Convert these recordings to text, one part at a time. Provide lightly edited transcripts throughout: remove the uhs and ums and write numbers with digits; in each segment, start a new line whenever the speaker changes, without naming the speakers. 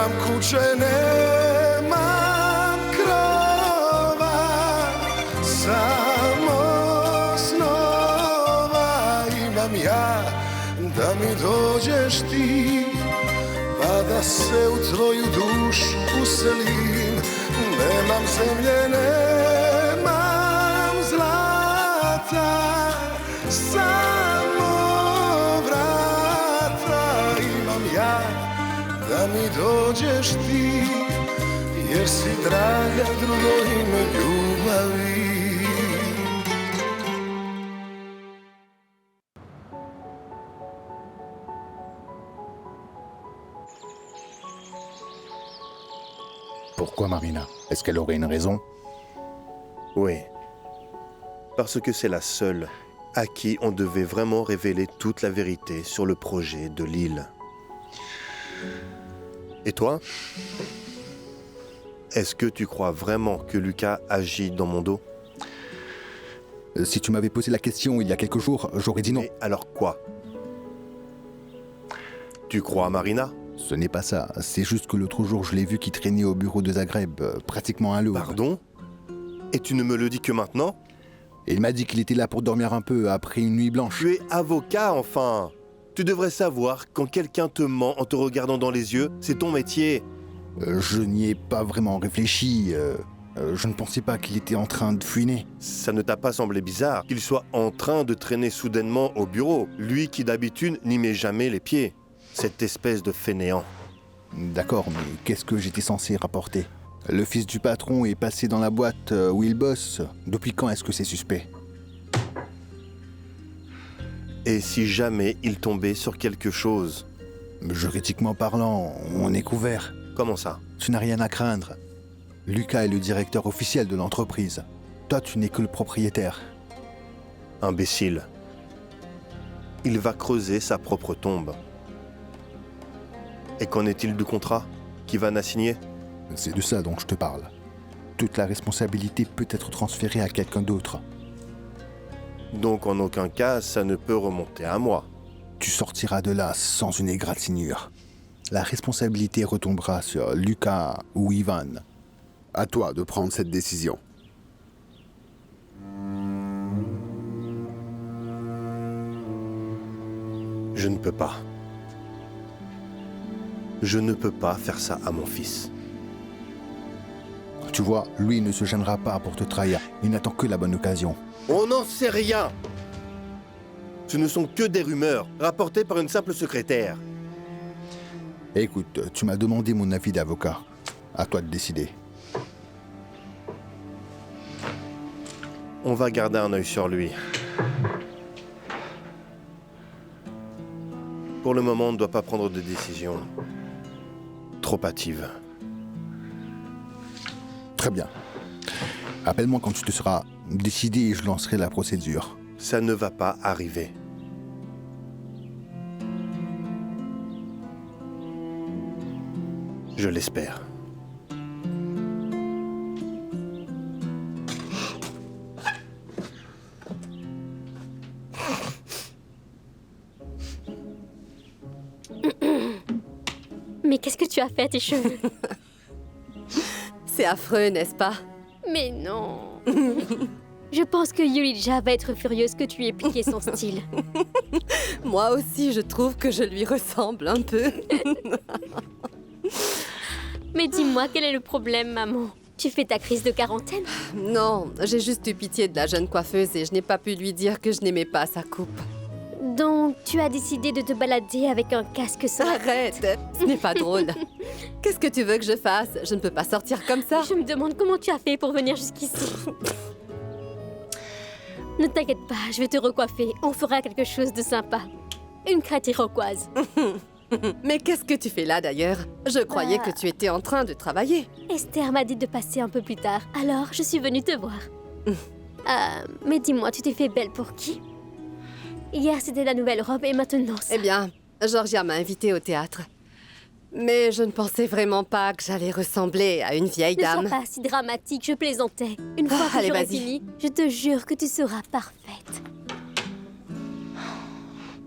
Nemam kuće, nemam krova, samo snova imam ja, da mi dođeš ti, pa da se u tvoju dušu uselim. Nemam zemlje, nemam zlata, samo vrata imam ja, da mi dođeš ti, jer si draga drugo ime ljubavi.
Pourquoi Marina? Est-ce qu'elle aurait une raison?
Oui. Parce que c'est la seule à qui on devait vraiment révéler toute la vérité sur le projet de l'île. Et toi? Est-ce que tu crois vraiment que Lucas agit dans mon dos?
Si tu m'avais posé la question il y a quelques jours, j'aurais dit non.
Et alors quoi? Tu crois à Marina?
Ce n'est pas ça, c'est juste que l'autre jour je l'ai vu qui traînait au bureau de Zagreb, pratiquement à l'eau.
Pardon? Et tu ne me le dis que maintenant?
Et il m'a dit qu'il était là pour dormir un peu après une nuit blanche.
Tu es avocat, enfin! Tu devrais savoir, quand quelqu'un te ment en te regardant dans les yeux, c'est ton métier.
Je n'y ai pas vraiment réfléchi. Je ne pensais pas qu'il était en train de fouiner.
Ça ne t'a pas semblé bizarre qu'il soit en train de traîner soudainement au bureau, lui qui d'habitude n'y met jamais les pieds? Cette espèce de fainéant.
D'accord, mais qu'est-ce que j'étais censé rapporter? Le fils du patron est passé dans la boîte où il bosse. Depuis quand est-ce que c'est suspect?
Et si jamais il tombait sur quelque chose?
Juridiquement parlant, on est couvert.
Comment ça?
Tu n'as rien à craindre. Lucas est le directeur officiel de l'entreprise. Toi, tu n'es que le propriétaire.
Imbécile. Il va creuser sa propre tombe. Et qu'en est-il du contrat qu'Ivan a signé?
C'est de ça dont je te parle. Toute la responsabilité peut être transférée à quelqu'un d'autre.
Donc en aucun cas, ça ne peut remonter à moi.
Tu sortiras de là sans une égratignure. La responsabilité retombera sur Lucas ou Ivan.
À toi de prendre cette décision.
Je ne peux pas. Je ne peux pas faire ça à mon fils.
Tu vois, lui ne se gênera pas pour te trahir. Il n'attend que la bonne occasion.
On n'en sait rien! Ce ne sont que des rumeurs, rapportées par une simple secrétaire.
Écoute, tu m'as demandé mon avis d'avocat. À toi de décider.
On va garder un œil sur lui. Pour le moment, on ne doit pas prendre de décision trop hâtive.
Très bien. Appelle-moi quand tu te seras décidé et je lancerai la procédure.
Ça ne va pas arriver. Je l'espère.
Mais qu'est-ce que tu as fait à tes cheveux?
C'est affreux, n'est-ce pas?
Mais non. Je pense que Yulija va être furieuse que tu aies piqué son style.
Moi aussi, je trouve que je lui ressemble un peu.
Mais dis-moi, quel est le problème, maman? Tu fais ta crise de quarantaine?
Non, j'ai juste eu pitié de la jeune coiffeuse et je n'ai pas pu lui dire que je n'aimais pas sa coupe.
Donc, tu as décidé de te balader avec un casque sur la tête.
Arrête, ce n'est pas drôle. Qu'est-ce que tu veux que je fasse? Je ne peux pas sortir comme ça.
Je me demande comment tu as fait pour venir jusqu'ici. Ne t'inquiète pas, je vais te recoiffer. On fera quelque chose de sympa. Une crête iroquoise.
Mais qu'est-ce que tu fais là d'ailleurs? Je croyais que tu étais en train de travailler.
Esther m'a dit de passer un peu plus tard, alors je suis venue te voir. Mais dis-moi, tu t'es fait belle pour qui? Hier, c'était la nouvelle robe et maintenant ça.
Eh bien, Georgia m'a invitée au théâtre. Mais je ne pensais vraiment pas que j'allais ressembler à une vieille dame.
Ne sois pas si dramatique, je plaisantais. Une fois que
allez,
j'aurai
vas-y.
fini, je te jure que tu seras parfaite.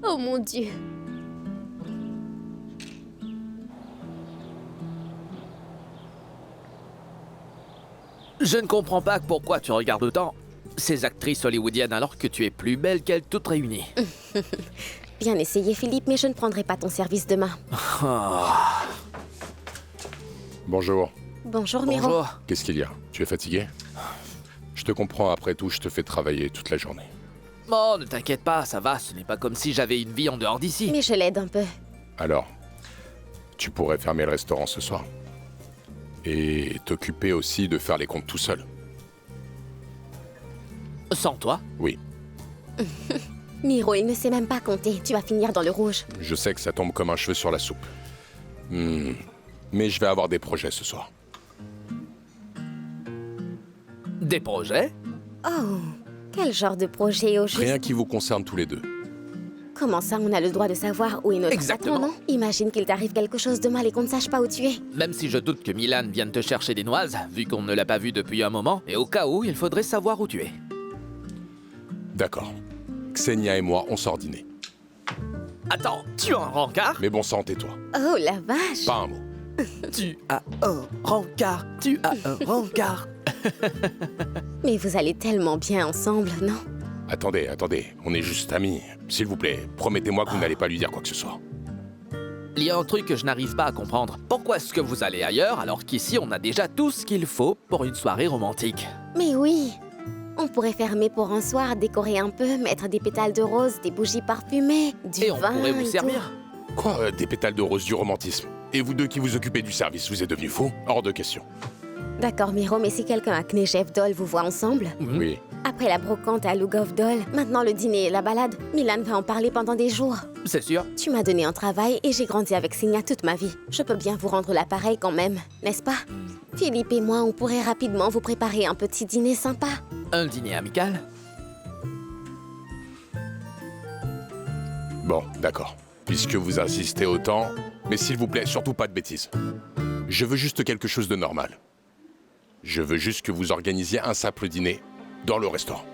Oh mon Dieu.
Je ne comprends pas pourquoi tu regardes autant ces actrices hollywoodiennes alors que tu es plus belle qu'elles toutes réunies.
Bien essayé, Philippe, mais je ne prendrai pas ton service demain.
Bonjour.
Bonjour, Miro.
Bonjour.
Qu'est-ce qu'il y a? Tu es fatigué? Je te comprends, après tout, je te fais travailler toute la journée.
Oh, ne t'inquiète pas, ça va, ce n'est pas comme si j'avais une vie en dehors d'ici.
Mais je l'aide un peu.
Alors, tu pourrais fermer le restaurant ce soir. Et t'occuper aussi de faire les comptes tout seul.
Sans toi?
Oui,
Miro, il ne sait même pas compter. Tu vas finir dans le rouge.
je sais que ça tombe comme un cheveu sur la soupe. Mais je vais avoir des projets ce soir.
Des projets?
Oh, quel genre de projet au juste?
Rien qui vous concerne tous les deux.
Comment ça, on a le droit de savoir où est notre
Exactement.
patron, non? Imagine qu'il t'arrive quelque chose de mal et qu'on ne sache pas où tu es.
Même si je doute que Milan vienne te chercher des noises, vu qu'on ne l'a pas vu depuis un moment, et au cas où, il faudrait savoir où tu es.
D'accord. Xenia et moi, on sort dîner.
Attends, tu as un rencard?
Mais bon sang, tais-toi.
Oh la vache!
Pas un mot.
Tu as un rencard, tu as un rencard.
Mais vous allez tellement bien ensemble, non?
Attendez, on est juste amis. S'il vous plaît, promettez-moi que vous n'allez pas lui dire quoi que ce soit.
Il y a un truc que je n'arrive pas à comprendre. Pourquoi est-ce que vous allez ailleurs alors qu'ici on a déjà tout ce qu'il faut pour une soirée romantique?
Mais oui! On pourrait fermer pour un soir, décorer un peu, mettre des pétales de rose, des bougies parfumées, du
Et on
vin
pourrait vous
et
servir?
Quoi, des pétales de rose, du romantisme? Et vous deux qui vous occupez du service, vous êtes devenus fous? Hors de question.
tout. D'accord, Miro, mais si quelqu'un à Kneshev Doll vous voit ensemble,
Oui.
après la brocante à Lugov Doll, maintenant le dîner et la balade, Milan va en parler pendant des jours.
C'est sûr.
Tu m'as donné un travail et j'ai grandi avec Signa toute ma vie. Je peux bien vous rendre l'appareil quand même, n'est-ce pas? Philippe et moi, on pourrait rapidement vous préparer un petit dîner sympa.
Un dîner amical?
Bon, d'accord. Puisque vous insistez autant, mais s'il vous plaît, surtout pas de bêtises. Je veux juste quelque chose de normal. Je veux juste que vous organisiez un simple dîner dans le restaurant.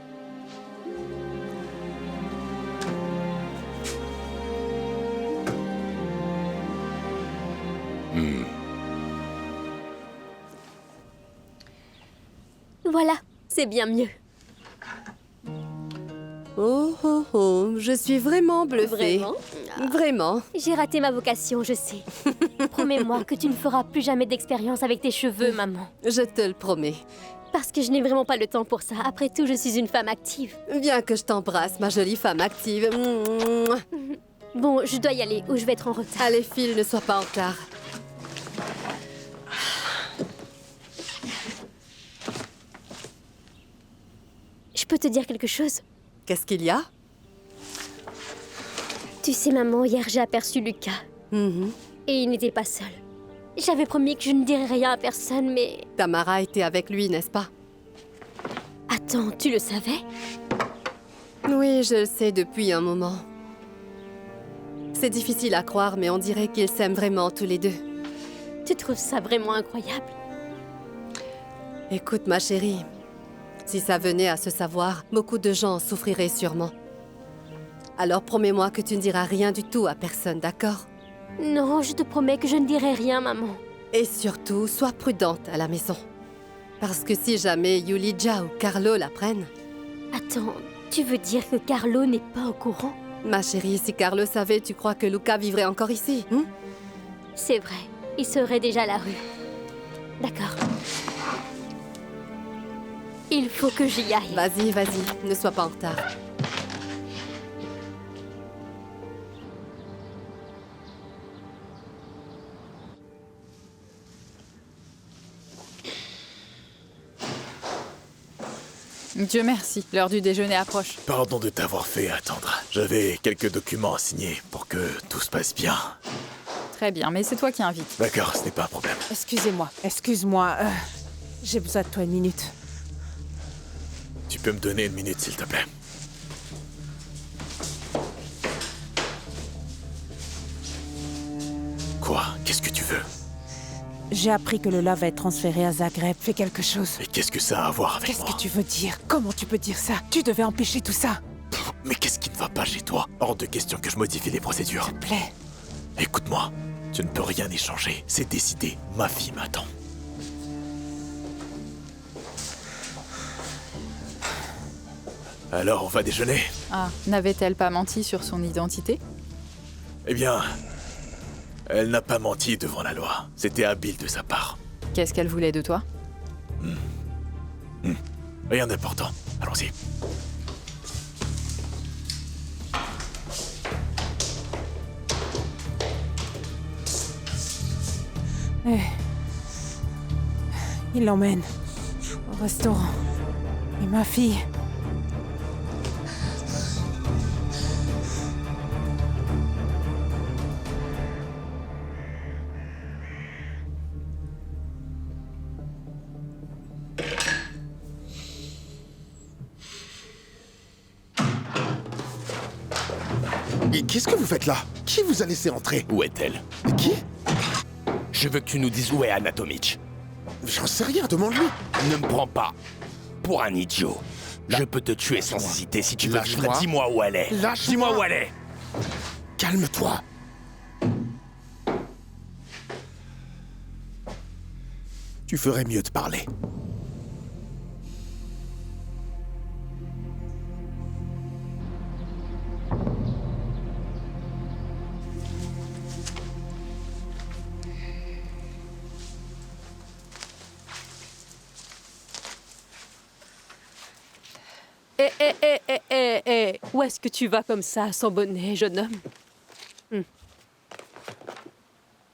Voilà, c'est bien mieux.
Oh, oh, oh, je suis vraiment bluffée.
Vraiment?
Vraiment.
J'ai raté ma vocation, je sais. Promets-moi que tu ne feras plus jamais d'expérience avec tes cheveux, maman.
Je te le promets.
Parce que je n'ai vraiment pas le temps pour ça. Après tout, je suis une femme active.
Viens que je t'embrasse, ma jolie femme active. Mouah.
Bon, je dois y aller ou je vais être en retard.
Allez, file, ne sois pas en retard.
Je peux te dire quelque chose?
Qu'est-ce qu'il y a?
Tu sais, maman, hier j'ai aperçu Lucas. Et il n'était pas seul. J'avais promis que je ne dirais rien à personne, mais...
Tamara était avec lui, n'est-ce pas?
Attends, tu le savais?
Oui, je le sais depuis un moment. C'est difficile à croire, mais on dirait qu'ils s'aiment vraiment tous les deux.
Tu trouves ça vraiment incroyable?
Écoute, ma chérie, si ça venait à se savoir, beaucoup de gens en souffriraient sûrement. Alors promets-moi que tu ne diras rien du tout à personne, d'accord?
Non, je te promets que je ne dirai rien, maman.
Et surtout, sois prudente à la maison. Parce que si jamais Yulija ou Carlo l'apprennent...
Attends, tu veux dire que Carlo n'est pas au courant?
Ma chérie, si Carlo savait, tu crois que Luca vivrait encore ici, hein?
C'est vrai, il serait déjà à la rue. D'accord. Il faut que j'y aille.
Vas-y, vas-y, ne sois pas en retard.
Dieu merci, l'heure du déjeuner approche.
Pardon de t'avoir fait attendre. J'avais quelques documents à signer pour que tout se passe bien.
Très bien, mais c'est toi qui invites.
D'accord, ce n'est pas un problème.
Excuse-moi. J'ai besoin de toi une minute.
Tu peux me donner une minute, s'il te plaît? Quoi? Qu'est-ce que tu veux?
J'ai appris que Lola va être transférée à Zagreb. Fais quelque chose.
Mais qu'est-ce que ça a à voir avec
Qu'est-ce
moi?
que tu veux dire? Comment tu peux dire ça? Tu devais empêcher tout ça.
Mais qu'est-ce qui ne va pas chez toi? Hors de question que je modifie les procédures.
S'il te plaît.
Écoute-moi, tu ne peux rien échanger. C'est décidé. Ma fille m'attend. Alors, on va déjeuner?
Ah, n'avait-elle pas menti sur son identité?
Eh bien, elle n'a pas menti devant la loi. C'était habile de sa part.
Qu'est-ce qu'elle voulait de toi?
Rien d'important. Allons-y.
Il l'emmène au restaurant. Et ma fille.
Et qu'est-ce que vous faites là? Qui vous a laissé entrer?
Où est-elle?
Qui?
Je veux que tu nous dises où est Anna Tomic.
J'en sais rien, demande-lui.
Ne me prends pas pour un idiot. Je peux te tuer sans hésiter si tu veux vivre. Dis-moi où elle est. Dis-moi où elle est.
Calme-toi. Tu ferais mieux de parler.
Où est-ce que tu vas comme ça, sans bonnet, jeune homme?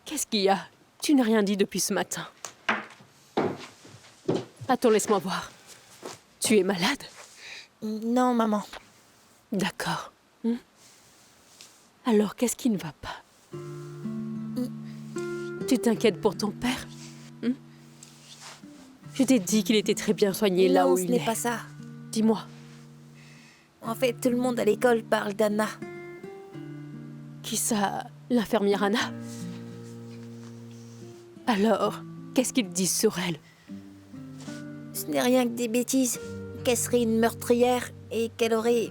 Qu'est-ce qu'il y a? Tu n'as rien dit depuis ce matin. Attends, laisse-moi voir. Tu es malade?
Non, maman.
D'accord. Alors, qu'est-ce qui ne va pas? Tu t'inquiètes pour ton père? Je t'ai dit qu'il était très bien soigné là où il est.
Non, ce n'est pas ça.
Dis-moi.
En fait, tout le monde à l'école parle d'Anna.
Qui ça? L'infirmière Anna? Alors, qu'est-ce qu'ils disent sur elle?
Ce n'est rien que des bêtises. Qu'elle serait une meurtrière et qu'elle aurait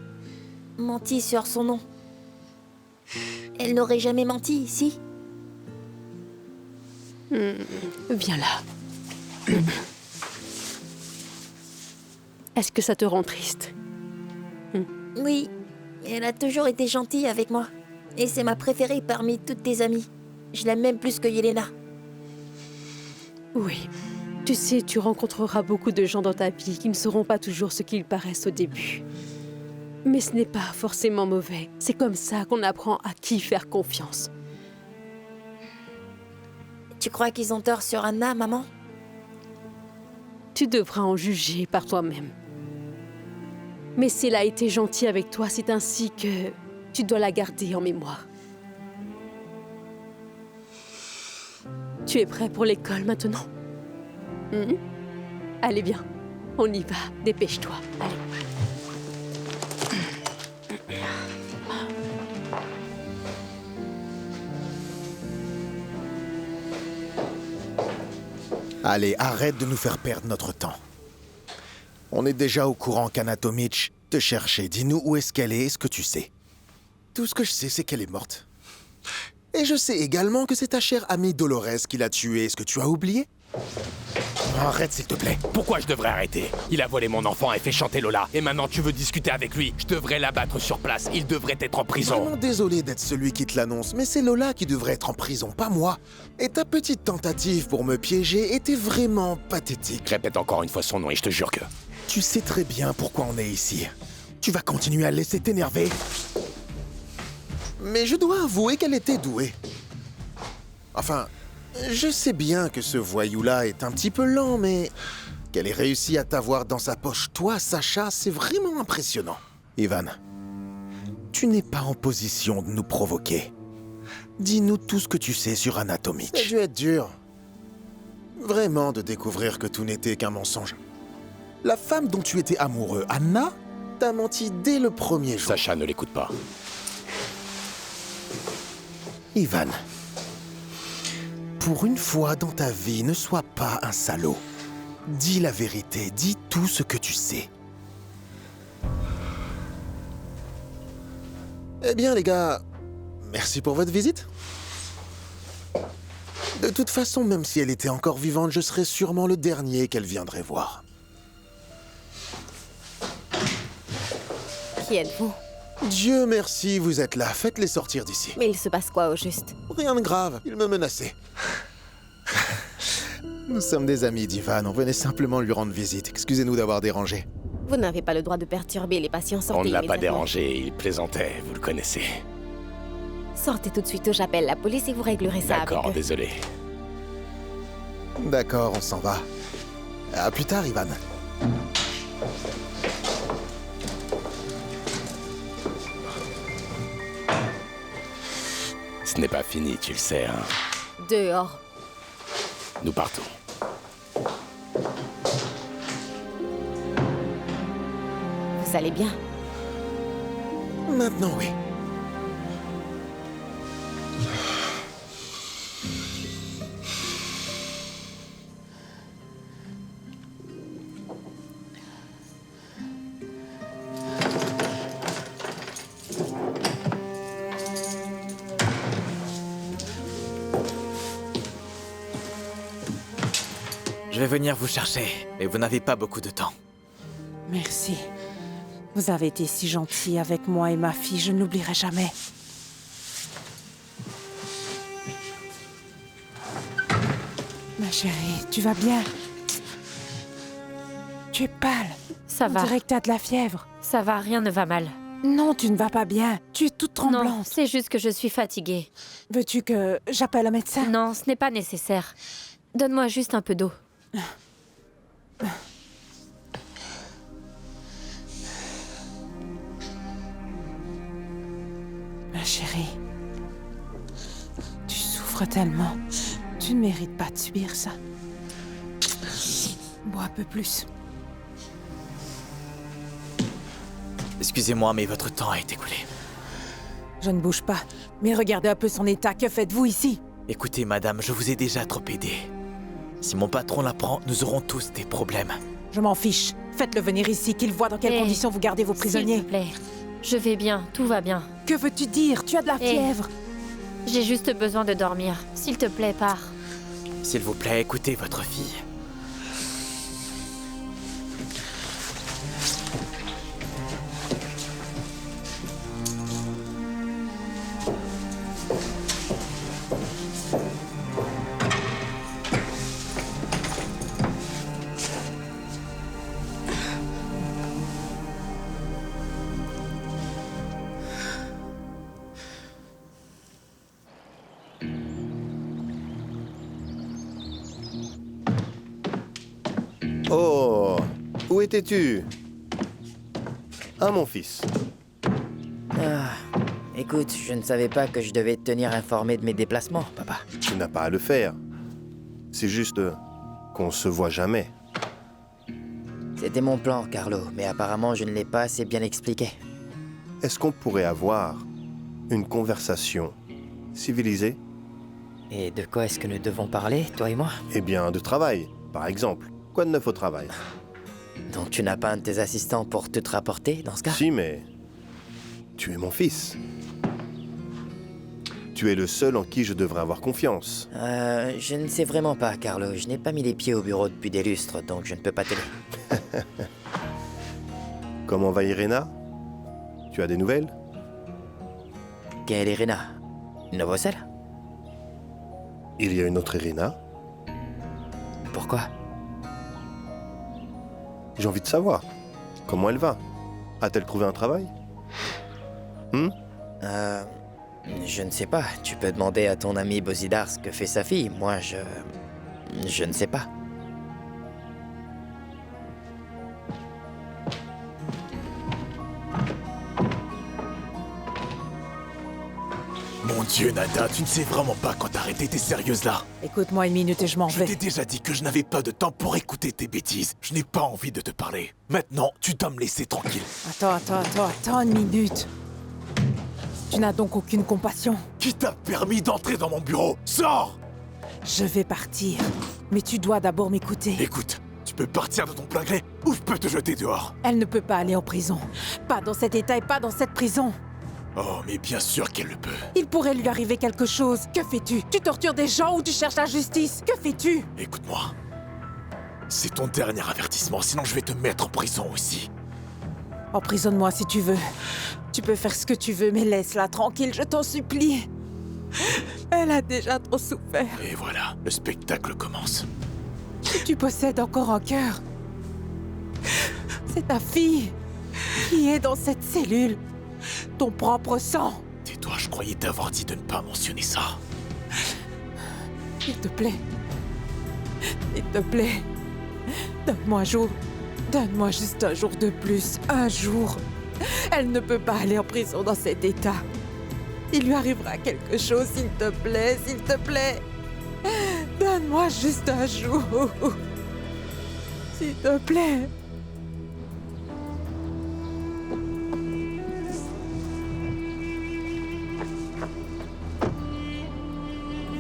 menti sur son nom. Elle n'aurait jamais menti, si?
Viens là. Est-ce que ça te rend triste?
Oui, elle a toujours été gentille avec moi. Et c'est ma préférée parmi toutes tes amies. Je l'aime même plus que Yelena.
Oui. Tu sais, tu rencontreras beaucoup de gens dans ta vie qui ne seront pas toujours ce qu'ils paraissent au début. Mais ce n'est pas forcément mauvais. C'est comme ça qu'on apprend à qui faire confiance.
Tu crois qu'ils ont tort sur Anna, maman?
Tu devras en juger par toi-même. Mais si elle a été gentille avec toi, c'est ainsi que tu dois la garder en mémoire. Tu es prêt pour l'école maintenant? Allez bien, on y va. Dépêche-toi. Allez.
Allez, arrête de nous faire perdre notre temps. On est déjà au courant qu'Anna Tomic te cherchait. Dis-nous où est-ce qu'elle est et ce que tu sais. Tout ce que je sais, c'est qu'elle est morte. Et je sais également que c'est ta chère amie Dolores qui l'a tuée. Est-ce que tu as oublié? Arrête, s'il te plaît.
Pourquoi je devrais arrêter? Il a volé mon enfant et fait chanter Lola. Et maintenant tu veux discuter avec lui. Je devrais l'abattre sur place. Il devrait être en prison.
Vraiment désolé d'être celui qui te l'annonce, mais c'est Lola qui devrait être en prison, pas moi. Et ta petite tentative pour me piéger était vraiment pathétique.
Répète encore une fois son nom et je te jure que...
Tu sais très bien pourquoi on est ici. Tu vas continuer à laisser t'énerver. Mais je dois avouer qu'elle était douée. Enfin, je sais bien que ce voyou-là est un petit peu lent, mais qu'elle ait réussi à t'avoir dans sa poche, toi, Sacha, c'est vraiment impressionnant. Ivan, tu n'es pas en position de nous provoquer. Dis-nous tout ce que tu sais sur Anna Tomic. Ça a dû être dur. Vraiment de découvrir que tout n'était qu'un mensonge. La femme dont tu étais amoureux, Anna, t'a menti dès le premier jour.
Sacha, ne l'écoute pas.
Ivan, pour une fois dans ta vie, ne sois pas un salaud. Dis la vérité, dis tout ce que tu sais. Eh bien les gars, merci pour votre visite. De toute façon, même si elle était encore vivante, je serais sûrement le dernier qu'elle viendrait voir.
Qui êtes-vous?
Dieu merci, vous êtes là. Faites-les sortir d'ici.
Mais il se passe quoi au juste?
Rien de grave, il me menaçait. Nous sommes des amis d'Ivan, on venait simplement lui rendre visite. Excusez-nous d'avoir dérangé.
Vous n'avez pas le droit de perturber les patients. Sortez
On ne l'a pas
immédiatement.
dérangé, il plaisantait, vous le connaissez.
Sortez tout de suite ou j'appelle la police et vous réglerez ça avec
D'accord,
eux.
désolé.
D'accord, on s'en va. À plus tard, Ivan.
Ce n'est pas fini, tu le sais, hein.
Dehors.
Nous partons.
Vous allez bien?
Maintenant, oui.
Je vais venir vous chercher, mais vous n'avez pas beaucoup de temps.
Merci. Vous avez été si gentil avec moi et ma fille, je ne l'oublierai jamais. Ma chérie, tu vas bien? Tu es pâle.
Ça
On
va.
dirait que t'as de la fièvre.
Ça va, rien ne va mal.
Non, tu ne vas pas bien. Tu es toute tremblante.
Non, c'est juste que je suis fatiguée.
Veux-tu que j'appelle un médecin?
Non, ce n'est pas nécessaire. Donne-moi juste un peu d'eau.
Ma chérie, tu souffres tellement. Tu ne mérites pas de subir ça. Bois un peu plus.
Excusez-moi, mais votre temps est écoulé.
Je ne bouge pas. Mais regardez un peu son état. Que faites-vous ici?
Écoutez, madame, je vous ai déjà trop aidé. Si mon patron l'apprend, nous aurons tous des problèmes.
Je m'en fiche. Faites-le venir ici, qu'il voit dans quelles
Hey,
conditions vous gardez vos prisonniers.
S'il te plaît. Je vais bien, tout va bien.
Que veux-tu dire? Tu as de la
Hey.
fièvre.
J'ai juste besoin de dormir. S'il te plaît, pars.
S'il vous plaît, écoutez votre fille.
Oh, où étais-tu? Ah, mon fils.
Ah, écoute, je ne savais pas que je devais te tenir informé de mes déplacements, papa.
Tu n'as pas à le faire. C'est juste qu'on se voit jamais.
C'était mon plan, Carlo, mais apparemment je ne l'ai pas assez bien expliqué.
Est-ce qu'on pourrait avoir une conversation civilisée?
Et de quoi est-ce que nous devons parler, toi et moi?
Eh bien, de travail, par exemple. Quoi de neuf au travail?
Donc tu n'as pas un de tes assistants pour tout te rapporter, dans ce cas?
Si, mais tu es mon fils. Tu es le seul en qui je devrais avoir confiance.
Je ne sais vraiment pas, Carlo. Je n'ai pas mis les pieds au bureau depuis des lustres, donc je ne peux pas t'aider.
Comment va Irena? Tu as des nouvelles?
Quelle Irina? Novosel?
Il y a une autre Irena?
Pourquoi?
J'ai envie de savoir. Comment elle va? A-t-elle trouvé un travail?
Je ne sais pas. Tu peux demander à ton ami Bozidar ce que fait sa fille. Moi, je ne sais pas.
Mon Dieu, Nada, tu ne sais vraiment pas quand arrêter, t'es sérieuse là?
Écoute-moi une minute et je m'en
Je
vais.
t'ai déjà dit que je n'avais pas de temps pour écouter tes bêtises. Je n'ai pas envie de te parler. Maintenant, tu dois me laisser tranquille.
Attends une minute. Tu n'as donc aucune compassion?
Qui t'a permis d'entrer dans mon bureau? Sors!
Je vais partir. Mais tu dois d'abord m'écouter.
Écoute, tu peux partir de ton plein gré ou je peux te jeter dehors.
Elle ne peut pas aller en prison. Pas dans cet état et pas dans cette prison.
Oh, mais bien sûr qu'elle le peut.
Il pourrait lui arriver quelque chose. Que fais-tu? Tu tortures des gens ou tu cherches la justice? Que fais-tu?
Écoute-moi. C'est ton dernier avertissement, sinon je vais te mettre en prison aussi.
Emprisonne-moi si tu veux. Tu peux faire ce que tu veux, mais laisse-la tranquille, je t'en supplie. Elle a déjà trop souffert.
Et voilà, le spectacle commence.
Tu possèdes encore un cœur. C'est ta fille qui est dans cette cellule. Ton propre sang.
Tais-toi, je croyais t'avoir dit de ne pas mentionner ça.
S'il te plaît. S'il te plaît. Donne-moi un jour. Donne-moi juste un jour de plus. Un jour. Elle ne peut pas aller en prison dans cet état. Il lui arrivera quelque chose, s'il te plaît, s'il te plaît. Donne-moi juste un jour. S'il te plaît.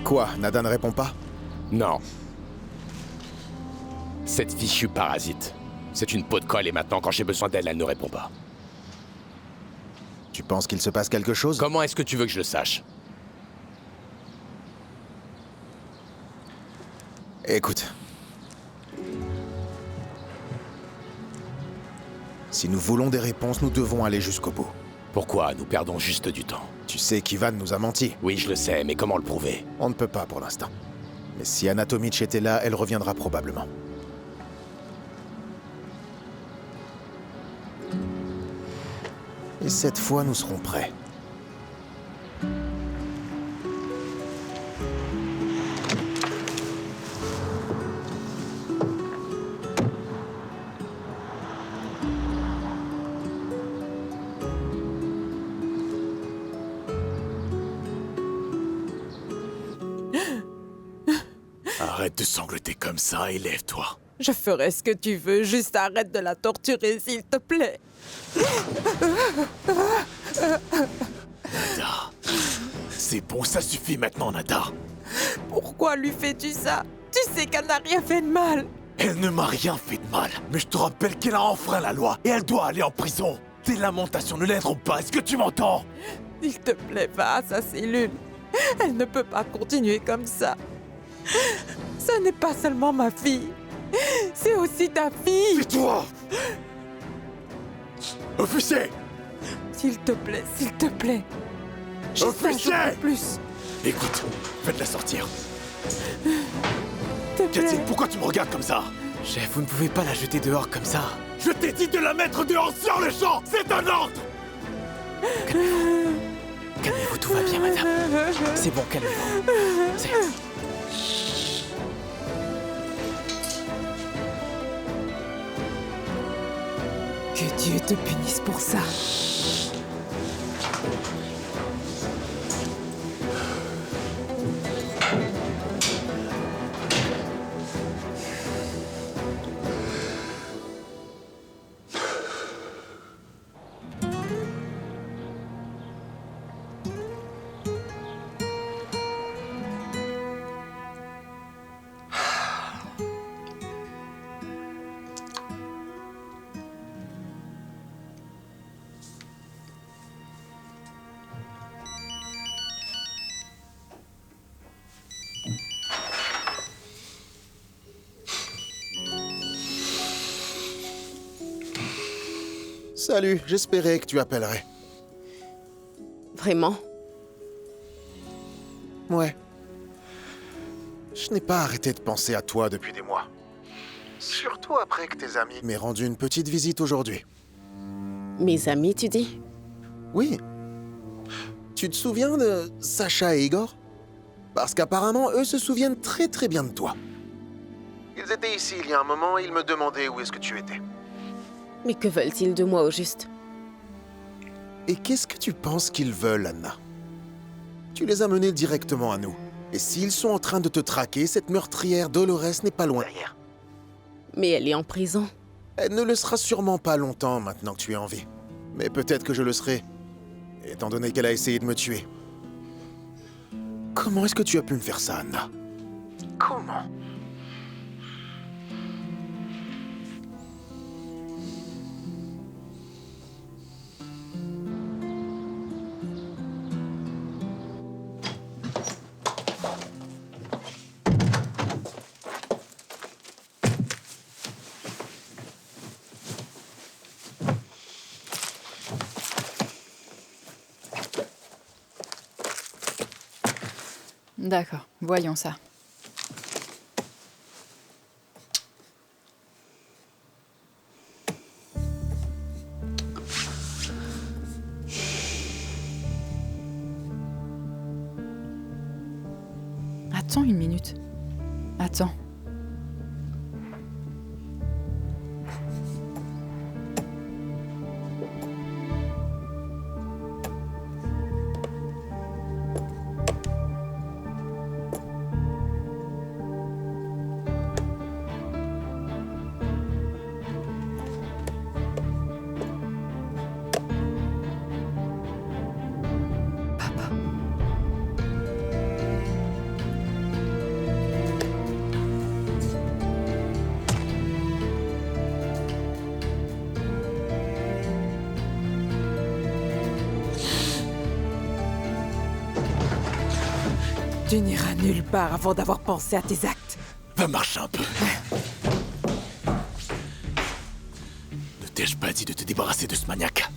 Quoi, Nada ne répond pas?
Non. Cette fichue parasite. C'est une peau de colle et maintenant, quand j'ai besoin d'elle, elle ne répond pas.
Tu penses qu'il se passe quelque chose?
Comment est-ce que tu veux que je le sache?
Écoute. Si nous voulons des réponses, nous devons aller jusqu'au bout.
Pourquoi? Nous perdons juste du temps.
Tu sais qu'Ivan nous a menti.
Oui, je le sais, mais comment le prouver?
On ne peut pas pour l'instant. Mais si Anna Tomic était là, elle reviendra probablement. Et cette fois, nous serons prêts.
Arrête de sangloter comme ça et lève-toi.
Je ferai ce que tu veux, juste arrête de la torturer, s'il te plaît.
Nada. C'est bon, ça suffit maintenant, Nada.
Pourquoi lui fais-tu ça? Tu sais qu'elle n'a rien fait de mal.
Elle ne m'a rien fait de mal, mais je te rappelle qu'elle a enfreint la loi et elle doit aller en prison. Tes lamentations ne l'aideront pas, est-ce que tu m'entends?
S'il te plaît, va à sa cellule. Elle ne peut pas continuer comme ça. Ce n'est pas seulement ma fille. C'est aussi ta fille.
Tais-toi! Officier!
S'il te plaît, s'il te plaît. Juste un jour de plus.
Écoute, faites-la sortir.
S'il te plaît.
Cathy, pourquoi tu me regardes comme ça?
Chef, vous ne pouvez pas la jeter dehors comme ça.
Je t'ai dit de la mettre dehors sur le champ! C'est un ordre!
Calmez-vous, tout va bien, madame. C'est bon, calmez-vous.
Que Dieu te punisse pour ça.
Salut, j'espérais que tu appellerais.
Vraiment?
Ouais. Je n'ai pas arrêté de penser à toi depuis des mois. Surtout après que tes amis m'aient rendu une petite visite aujourd'hui.
Mes amis, tu dis?
Oui. Tu te souviens de Sacha et Igor? Parce qu'apparemment, eux se souviennent très très bien de toi. Ils étaient ici il y a un moment et ils me demandaient où est-ce que tu étais.
Mais que veulent-ils de moi au juste?
Et qu'est-ce que tu penses qu'ils veulent, Anna? Tu les as menés directement à nous. Et s'ils sont en train de te traquer, cette meurtrière Dolores n'est pas loin derrière.
Mais elle est en prison.
Elle ne le sera sûrement pas longtemps maintenant que tu es en vie. Mais peut-être que je le serai, étant donné qu'elle a essayé de me tuer. Comment est-ce que tu as pu me faire ça, Anna? Comment?
D'accord, voyons ça. Attends une minute. Attends.
Tu n'iras nulle part avant d'avoir pensé à tes actes.
Va marcher un peu. Ne t'ai-je pas dit de te débarrasser de ce maniaque?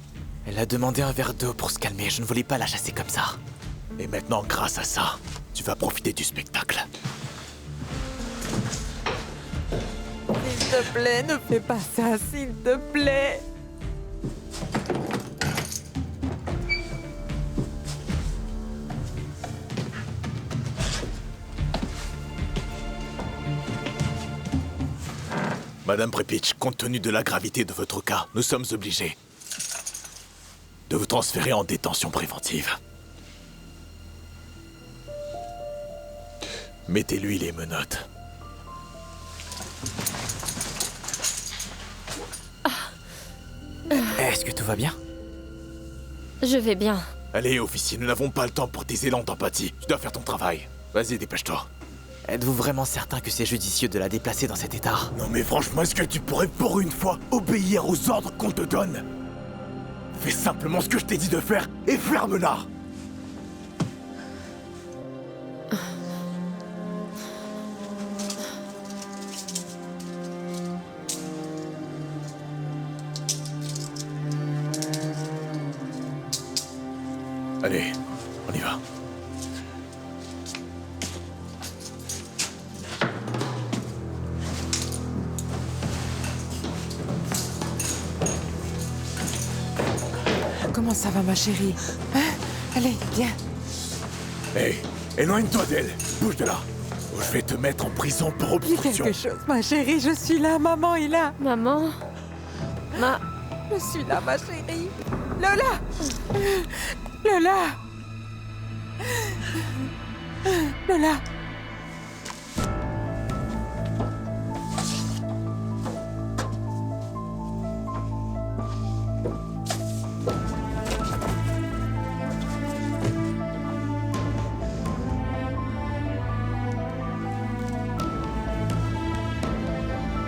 Elle a demandé un verre d'eau pour se calmer, je ne voulais pas la chasser comme ça.
Et maintenant, grâce à ça, tu vas profiter du spectacle.
S'il te plaît, ne fais pas ça, s'il te plaît.
Madame Prepitch, compte tenu de la gravité de votre cas, nous sommes obligés de vous transférer en détention préventive. Mettez-lui les menottes.
Est-ce que tout va bien?
Je vais bien.
Allez, officier, nous n'avons pas le temps pour tes élans d'empathie. Tu dois faire ton travail. Vas-y, dépêche-toi.
Êtes-vous vraiment certain que c'est judicieux de la déplacer dans cet état?
Non mais franchement, est-ce que tu pourrais pour une fois obéir aux ordres qu'on te donne? Fais simplement ce que je t'ai dit de faire et ferme-la! Allez, on y va.
Comment ça va, ma chérie? Hein? Allez, viens.
Hé, éloigne-toi d'elle. Bouge de là. Ou je vais te mettre en prison pour
Dis
obstruction.
quelque chose, ma chérie, je suis là, maman est là.
Maman?
Je suis là, ma chérie. Lola! Lola! Lola!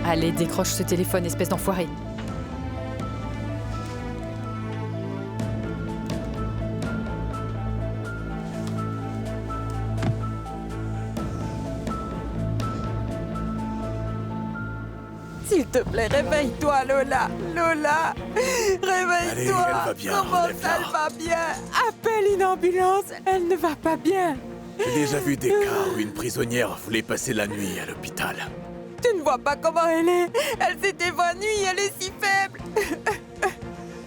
Allez, décroche ce téléphone, espèce d'enfoiré.
S'il te plaît, réveille-toi, Lola! Lola! Réveille-toi!
Allez, elle va bien,
Comment
relève-la.
ça, elle va bien? Appelle une ambulance, elle ne va pas bien!
J'ai déjà vu des cas où une prisonnière voulait passer la nuit à l'hôpital.
Tu ne vois pas comment elle est? Elle s'est évanouie, elle est si faible!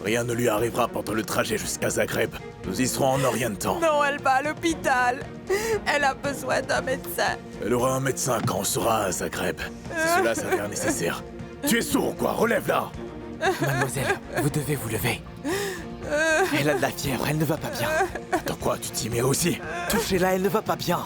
Rien ne lui arrivera pendant le trajet jusqu'à Zagreb. Nous y serons en rien de temps.
Non, elle va à l'hôpital. Elle a besoin d'un médecin.
Elle aura un médecin quand on sera à Zagreb. Si cela s'avère nécessaire. Tu es sourd ou quoi? Relève-la!
Mademoiselle, vous devez vous lever. Elle a de la fièvre, elle ne va pas bien.
Attends quoi, tu t'y mets aussi?
Touchez-la, elle ne va pas bien.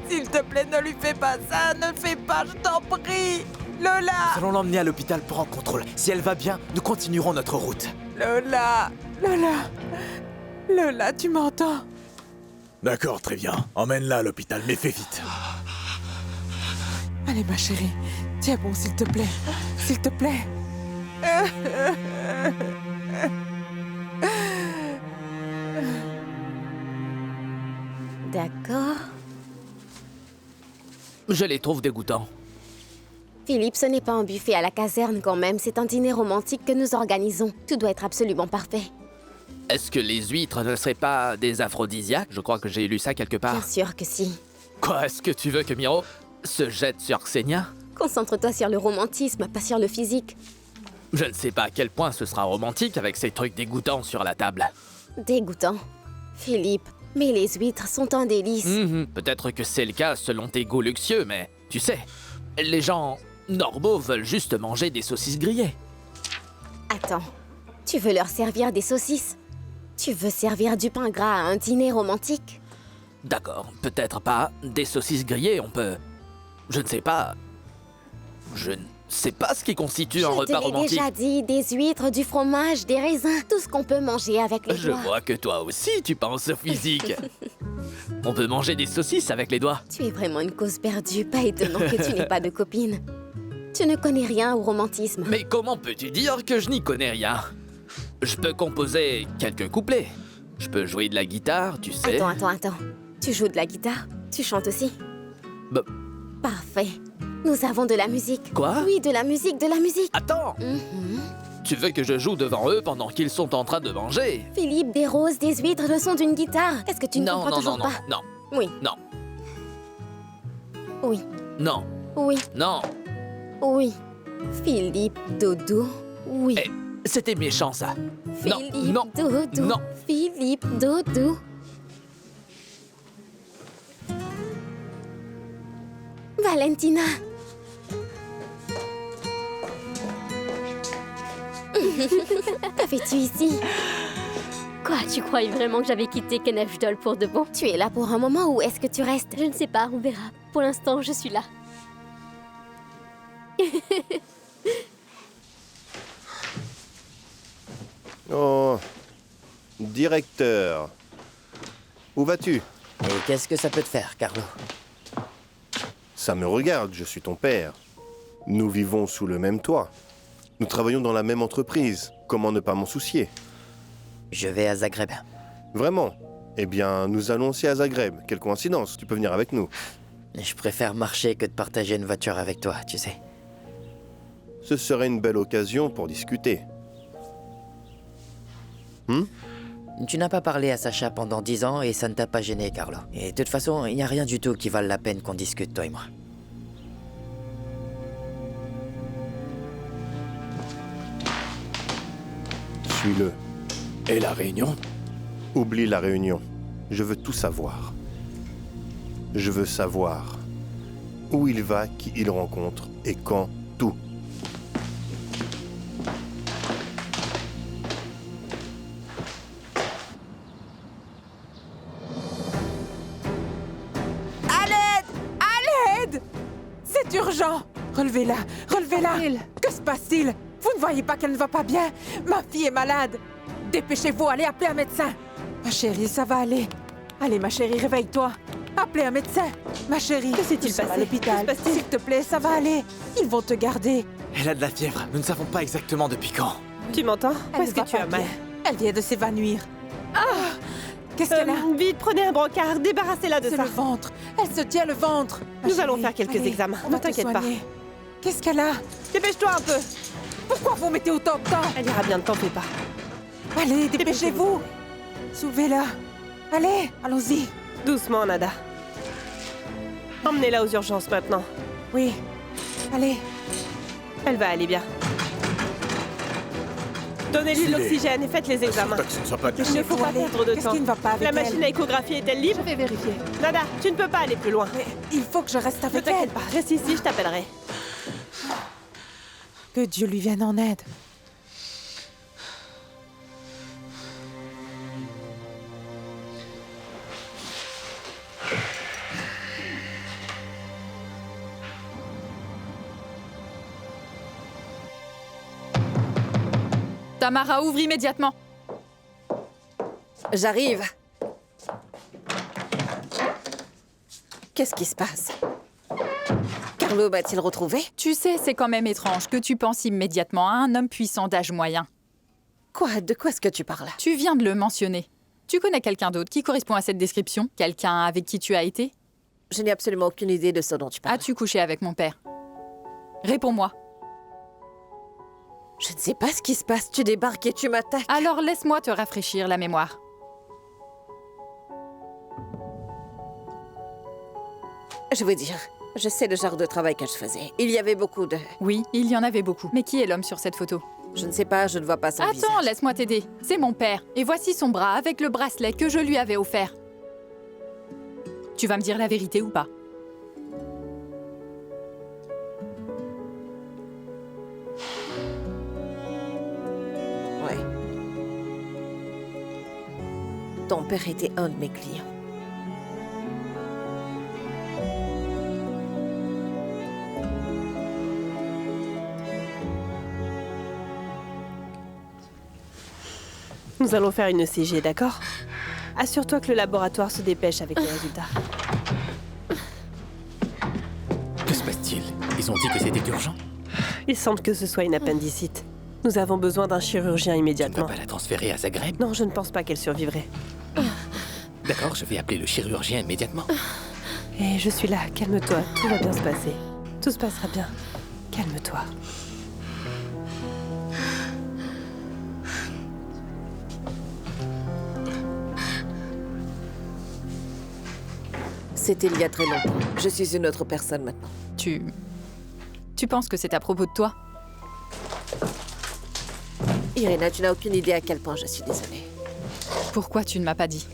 S'il te plaît, ne lui fais pas ça. Ne le fais pas, je t'en prie. Lola!
Nous allons l'emmener à l'hôpital pour un contrôle. Si elle va bien, nous continuerons notre route.
Lola! Lola! Lola, tu m'entends?
D'accord, très bien. Emmène-la à l'hôpital, mais fais vite.
Allez, ma chérie. Tiens bon, s'il te plaît. S'il te plaît.
D'accord.
Je les trouve dégoûtants.
Philippe, ce n'est pas un buffet à la caserne quand même, c'est un dîner romantique que nous organisons. Tout doit être absolument parfait.
Est-ce que les huîtres ne seraient pas des aphrodisiaques? Je crois que j'ai lu ça quelque part.
Bien sûr que si.
Quoi, est-ce que tu veux que Miro se jette sur Xenia?
Concentre-toi sur le romantisme, pas sur le physique.
Je ne sais pas à quel point ce sera romantique avec ces trucs dégoûtants sur la table.
Dégoûtant. Philippe, mais les huîtres sont un délice.
Peut-être que c'est le cas selon tes goûts luxueux, mais tu sais, les gens normaux veulent juste manger des saucisses grillées.
Attends, tu veux leur servir des saucisses? Tu veux servir du pain gras à un dîner romantique?
D'accord, peut-être pas des saucisses grillées, on peut... Je ne sais pas... Je ne sais pas ce qui constitue un repas romantique.
Je te l'ai déjà dit, des huîtres, du fromage, des raisins, tout ce qu'on peut manger avec les
Je
doigts.
vois que toi aussi, tu penses au physique. On peut manger des saucisses avec les doigts.
Tu es vraiment une cause perdue, pas étonnant que tu n'aies pas de copine. Tu ne connais rien au romantisme.
Mais comment peux-tu dire que je n'y connais rien? Je peux composer quelques couplets. Je peux jouer de la guitare, tu sais.
Attends. Tu joues de la guitare? Tu chantes aussi?
Bah...
Parfait. Nous avons de la musique.
Quoi?
Oui, de la musique.
Attends! Tu veux que je joue devant eux pendant qu'ils sont en train de manger?
Philippe, des roses, des huîtres, le son d'une guitare. Est-ce que tu ne comprends toujours pas?
Non.
Oui.
Non.
Oui.
Non.
Oui.
Non.
Oui. Philippe, dodo. Oui.
Eh, c'était méchant, ça.
Philippe,
non.
dodo.
Non.
Philippe, dodo. Valentina. Que fais-tu ici?
Quoi, tu croyais vraiment que j'avais quitté Kenefjdol pour de bon?
Tu es là pour un moment ou est-ce que tu restes?
Je ne sais pas, on verra. Pour l'instant, je suis là.
Oh, directeur. Où vas-tu?
Et qu'est-ce que ça peut te faire, Carlo?
Ça me regarde, je suis ton père. Nous vivons sous le même toit. Nous travaillons dans la même entreprise. Comment ne pas m'en soucier?
Je vais à Zagreb.
Vraiment? Eh bien, nous allons aussi à Zagreb. Quelle coïncidence, tu peux venir avec nous.
Je préfère marcher que de partager une voiture avec toi, tu sais.
Ce serait une belle occasion pour discuter.
Tu n'as pas parlé à Sacha pendant 10 ans et ça ne t'a pas gêné, Carlo. Et de toute façon, il n'y a rien du tout qui vale la peine qu'on discute, toi et moi.
Suis-le.
Et la réunion?
Oublie la réunion. Je veux tout savoir. Je veux savoir où il va, qui il rencontre et quand, tout.
À l'aide! C'est urgent! Relevez-la! Que se passe-t-il? Vous ne voyez pas qu'elle ne va pas bien? Ma fille est malade! Dépêchez-vous, allez appeler un médecin! Ma chérie, ça va aller. Allez, ma chérie, réveille-toi. Appelez un médecin. Ma chérie,
que s'est-il passé?
À l'hôpital. S'il te plaît, ça va aller. Ils vont te garder.
Elle a de la fièvre. Nous ne savons pas exactement depuis quand.
Tu m'entends? Où est-ce que
va
tu
pas
as mal?
bien. Elle vient de s'évanouir. Qu'est-ce qu'elle a?
Vite, prenez un brancard, débarrassez-la de
C'est
ça.
le ventre. Elle se tient le ventre. Ma
Nous allons
chérie,
faire quelques
allez,
examens.
on va
Ne
te
t'inquiète pas.
soigner. Qu'est-ce qu'elle a?
Dépêche-toi un peu.
Pourquoi vous mettez autant de temps?
Elle ira bien, ne t'en fais pas.
Allez, dépêchez-vous. Soulevez-la. Allez, allons-y.
Doucement, Nada. Emmenez-la aux urgences maintenant.
Oui. Allez.
Elle va aller bien. Donnez-lui de l'oxygène et faites les examens. Il ne faut pas perdre de
Qu'est-ce
temps.
qui ne va pas avec
La machine
elle?
à échographie est-elle libre?
Je vais vérifier.
Nada, tu ne peux pas aller plus loin.
Mais il faut que je reste
Ne
avec elle.
t'inquiète pas, reste ici, je t'appellerai.
Que Dieu lui vienne en aide.
Tamara, ouvre immédiatement.
J'arrive. Qu'est-ce qui se passe? Carlo m'a-t-il retrouvé?
Tu sais, c'est quand même étrange que tu penses immédiatement à un homme puissant d'âge moyen.
Quoi? De quoi est-ce que tu parles?
Tu viens de le mentionner. Tu connais quelqu'un d'autre qui correspond à cette description? Quelqu'un avec qui tu as été?
Je n'ai absolument aucune idée de ce dont tu parles.
As-tu couché avec mon père? Réponds-moi.
Je ne sais pas ce qui se passe. Tu débarques et tu m'attaques.
Alors laisse-moi te rafraîchir la mémoire.
Je veux dire, je sais le genre de travail que je faisais. Il y avait beaucoup de...
Oui, il y en avait beaucoup. Mais qui est l'homme sur cette photo?
Je ne sais pas, je ne vois pas son visage.
Attends, laisse-moi t'aider. C'est mon père. Et voici son bras avec le bracelet que je lui avais offert. Tu vas me dire la vérité ou pas?
Ouais. Ton père était un de mes clients.
Nous allons faire une ECG, d'accord? Assure-toi que le laboratoire se dépêche avec les résultats.
Que se passe-t-il? Ils ont dit que c'était urgent?
Il semble que ce soit une appendicite. Nous avons besoin d'un chirurgien immédiatement.
Tu ne vas pas la transférer à Zagreb?
Non, je ne pense pas qu'elle survivrait.
D'accord, je vais appeler le chirurgien immédiatement.
Et je suis là, calme-toi, tout va bien se passer. Tout se passera bien. Calme-toi.
C'était il y a très longtemps. Je suis une autre personne maintenant.
Tu penses que c'est à propos de toi?
Irina, tu n'as aucune idée à quel point je suis désolée.
Pourquoi tu ne m'as pas dit?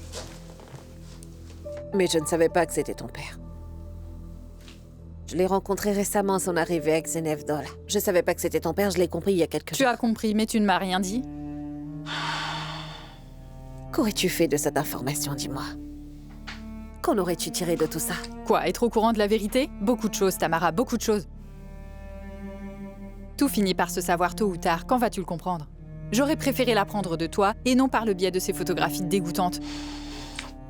Mais je ne savais pas que c'était ton père. Je l'ai rencontré récemment à son arrivée à Xenevdol. Je savais pas que c'était ton père, je l'ai compris il y a quelques jours.
Tu as compris, mais tu ne m'as rien dit.
Qu'aurais-tu fait de cette information, dis-moi? Qu'en aurais-tu tiré de tout ça?
Quoi, être au courant de la vérité? Beaucoup de choses, Tamara, beaucoup de choses. Tout finit par se savoir tôt ou tard, quand vas-tu le comprendre? J'aurais préféré l'apprendre de toi, et non par le biais de ces photographies dégoûtantes.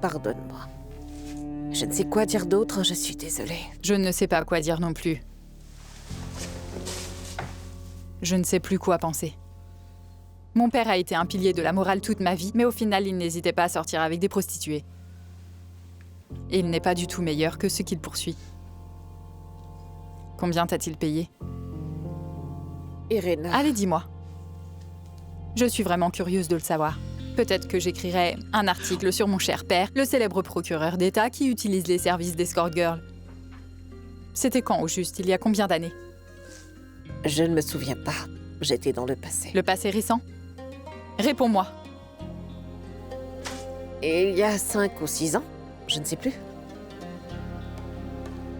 Pardonne-moi. Je ne sais quoi dire d'autre, je suis désolée.
Je ne sais pas quoi dire non plus. Je ne sais plus quoi penser. Mon père a été un pilier de la morale toute ma vie, mais au final, il n'hésitait pas à sortir avec des prostituées. Et il n'est pas du tout meilleur que ce qu'il poursuit. Combien t'a-t-il payé?
Irina...
Allez, dis-moi. Je suis vraiment curieuse de le savoir. Peut-être que j'écrirai un article sur mon cher père, le célèbre procureur d'État qui utilise les services d'escort girl. C'était quand, au juste? Il y a combien d'années?
Je ne me souviens pas. J'étais dans le passé.
Le passé récent? Réponds-moi.
Et il y a 5 ou 6 ans? Je ne sais plus.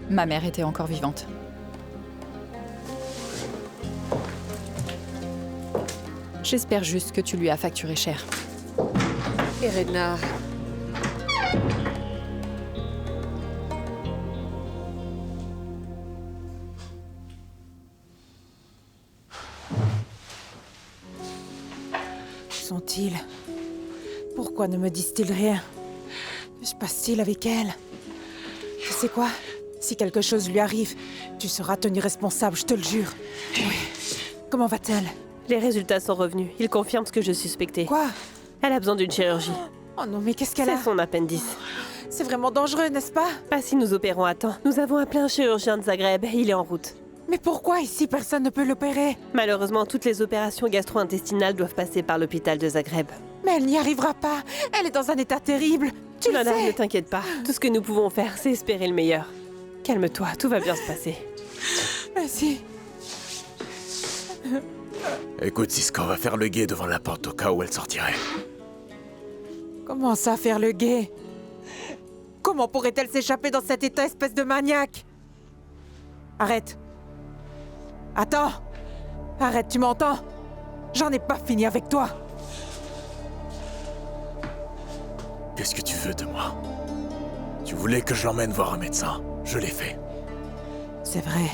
Ma mère était encore vivante. J'espère juste que tu lui as facturé cher.
Irina...
Où sont-ils? Pourquoi ne me disent-ils rien? Que se passe-t-il avec elle? Tu sais quoi? Si quelque chose lui arrive, tu seras tenu responsable, je te le jure. Oui. Comment va-t-elle?
Les résultats sont revenus. Ils confirment ce que je suspectais.
Quoi?
Elle a besoin d'une chirurgie.
Oh non, mais qu'est-ce qu'elle a?
C'est son appendice.
C'est vraiment dangereux, n'est-ce pas?
Pas si nous opérons à temps. Nous avons appelé un chirurgien de Zagreb. Il est en route.
Mais pourquoi ici personne ne peut l'opérer?
Malheureusement, toutes les opérations gastro-intestinales doivent passer par l'hôpital de Zagreb.
Mais elle n'y arrivera pas. Elle est dans un état terrible. Tu le sais.
Ne t'inquiète pas. Tout ce que nous pouvons faire, c'est espérer le meilleur. Calme-toi, tout va bien se passer.
Merci.
Écoute, Siska, on va faire le guet devant la porte au cas où elle sortirait.
Comment ça, faire le guet? Comment pourrait-elle s'échapper dans cet état, espèce de maniaque? Arrête. Attends. Arrête, tu m'entends? J'en ai pas fini avec toi.
Qu'est-ce que tu veux de moi? Tu voulais que je l'emmène voir un médecin. Je l'ai fait.
C'est vrai.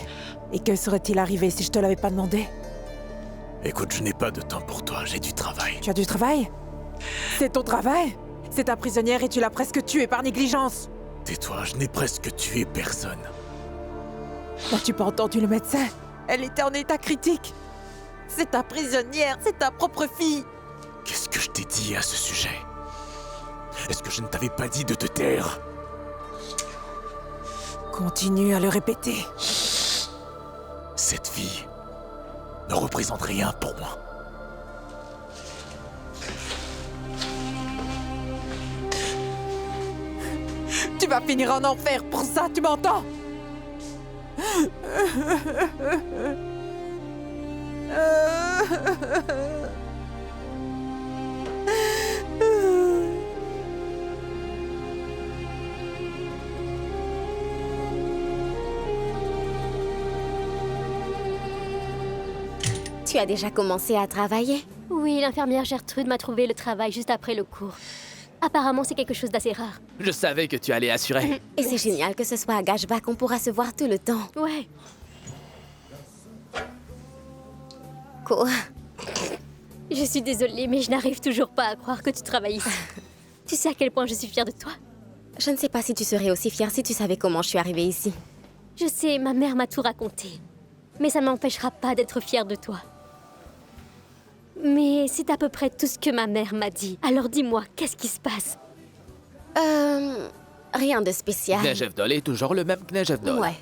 Et que serait-il arrivé si je te l'avais pas demandé?
Écoute, je n'ai pas de temps pour toi, j'ai du travail.
Tu as du travail? C'est ton travail? C'est ta prisonnière et tu l'as presque tuée par négligence.
Tais-toi, je n'ai presque tué personne.
N'as-tu pas entendu le médecin? Elle était en état critique. C'est ta prisonnière, c'est ta propre fille.
Qu'est-ce que je t'ai dit à ce sujet? Est-ce que je ne t'avais pas dit de te taire?
Continue à le répéter.
Cette fille ne représente rien pour moi.
Tu vas finir en enfer pour ça, tu m'entends?
Tu as déjà commencé à travailler?
Oui, l'infirmière Gertrude m'a trouvé le travail juste après le cours. Apparemment, c'est quelque chose d'assez rare.
Je savais que tu allais assurer.
Et c'est génial que ce soit à Gashback, on pourra se voir tout le temps.
Ouais.
Quoi?
Je suis désolée, mais je n'arrive toujours pas à croire que tu travailles ici. Tu sais à quel point je suis fière de toi?
Je ne sais pas si tu serais aussi fière si tu savais comment je suis arrivée ici.
Je sais, ma mère m'a tout raconté. Mais ça ne m'empêchera pas d'être fière de toi. Mais c'est à peu près tout ce que ma mère m'a dit. Alors dis-moi, qu'est-ce qui se passe?
Rien de spécial.
Knejevdol est toujours le même Knejevdol.
Ouais.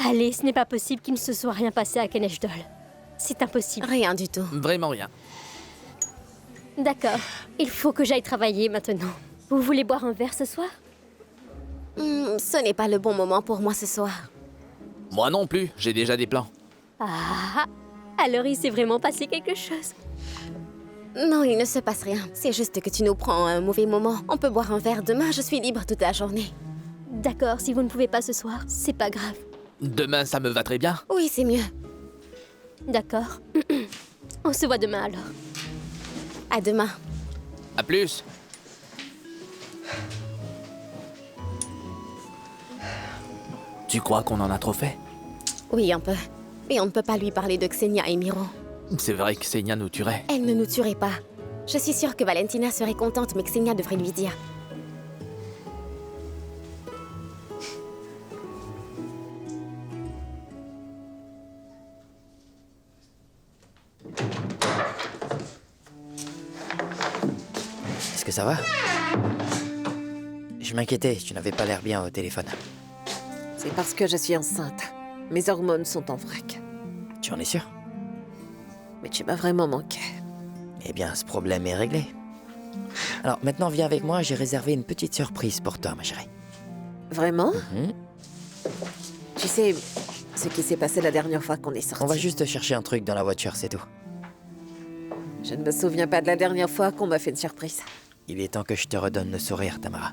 Allez, ce n'est pas possible qu'il ne se soit rien passé à Knejevdol. C'est impossible.
Rien du tout.
Vraiment rien.
D'accord. Il faut que j'aille travailler maintenant. Vous voulez boire un verre ce soir?
Ce n'est pas le bon moment pour moi ce soir.
Moi non plus, j'ai déjà des plans.
Ah, alors il s'est vraiment passé quelque chose.
Non, il ne se passe rien. C'est juste que tu nous prends un mauvais moment. On peut boire un verre demain, je suis libre toute la journée.
D'accord, si vous ne pouvez pas ce soir, c'est pas grave.
Demain, ça me va très bien.
Oui, c'est mieux.
D'accord. On se voit demain alors.
À demain.
À plus. Tu crois qu'on en a trop fait?
Oui, un peu. Mais on ne peut pas lui parler de Xenia et Miro.
C'est vrai que Xenia nous tuerait.
Elle ne nous tuerait pas. Je suis sûre que Valentina serait contente, mais Xenia devrait lui dire.
Est-ce que ça va? Je m'inquiétais, tu n'avais pas l'air bien au téléphone.
C'est parce que je suis enceinte. Mes hormones sont en vrac.
Tu en es sûr?
Mais tu m'as vraiment manqué.
Eh bien, ce problème est réglé. Alors, maintenant, viens avec moi, j'ai réservé une petite surprise pour toi, ma chérie.
Vraiment?
Mhm.
Tu sais ce qui s'est passé la dernière fois qu'on est sortis.
On va juste chercher un truc dans la voiture, c'est tout.
Je ne me souviens pas de la dernière fois qu'on m'a fait une surprise.
Il est temps que je te redonne le sourire, Tamara.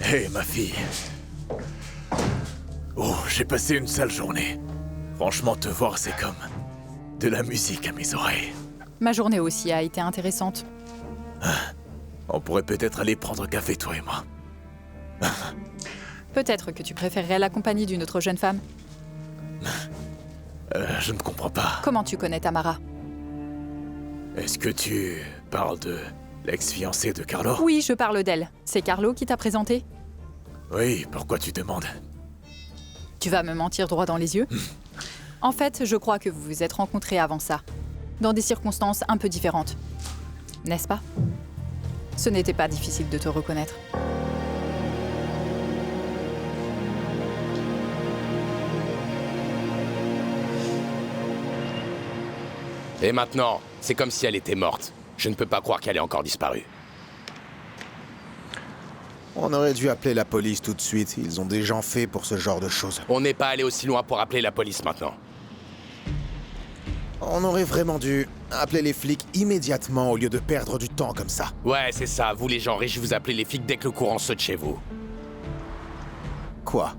Hé, ma fille. Oh, j'ai passé une sale journée. Franchement, te voir, c'est comme de la musique à mes oreilles.
Ma journée aussi a été intéressante.
On pourrait peut-être aller prendre un café, toi et moi.
Peut-être que tu préférerais la compagnie d'une autre jeune femme.
Je ne comprends pas.
Comment tu connais Tamara?
Est-ce que tu parles de l'ex-fiancée de Carlo?
Oui, je parle d'elle. C'est Carlo qui t'a présenté?
Oui, pourquoi tu demandes?
Tu vas me mentir droit dans les yeux? En fait, je crois que vous vous êtes rencontrés avant ça. Dans des circonstances un peu différentes. N'est-ce pas? Ce n'était pas difficile de te reconnaître.
Et maintenant, c'est comme si elle était morte. Je ne peux pas croire qu'elle ait encore disparu.
On aurait dû appeler la police tout de suite. Ils ont des gens faits pour ce genre de choses.
On n'est pas allé aussi loin pour appeler la police maintenant.
On aurait vraiment dû appeler les flics immédiatement au lieu de perdre du temps comme ça.
Ouais, c'est ça. Vous les gens riches, vous appelez les flics dès que le courant saute chez vous.
Quoi?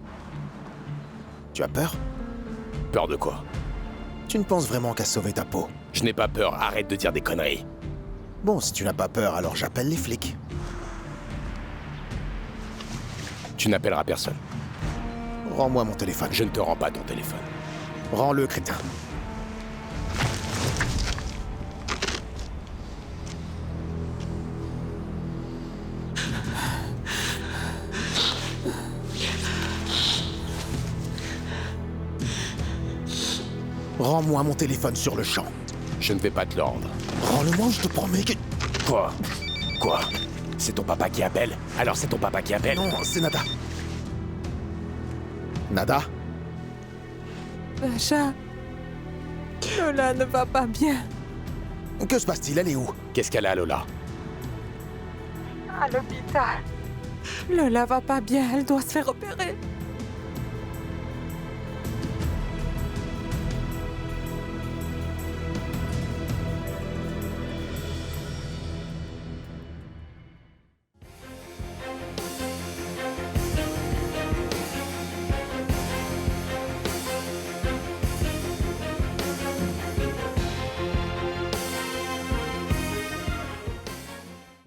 Tu as peur?
Peur de quoi?
Tu ne penses vraiment qu'à sauver ta peau?
Je n'ai pas peur, arrête de dire des conneries.
Bon, si tu n'as pas peur, alors j'appelle les flics.
Tu n'appelleras personne.
Rends-moi mon téléphone.
Je ne te rends pas ton téléphone.
Rends-le, crétin. Rends-moi mon téléphone sur le champ.
Je ne vais pas te le rendre.
Rends-le-moi, je te promets que...
Quoi? Quoi? C'est ton papa qui appelle? Alors c'est ton papa qui appelle?
Non, c'est Nada. Nada?
Sacha, Lola ne va pas bien.
Que se passe-t-il? Elle est où?
Qu'est-ce qu'elle a, Lola?
À l'hôpital. Lola va pas bien, elle doit se faire opérer.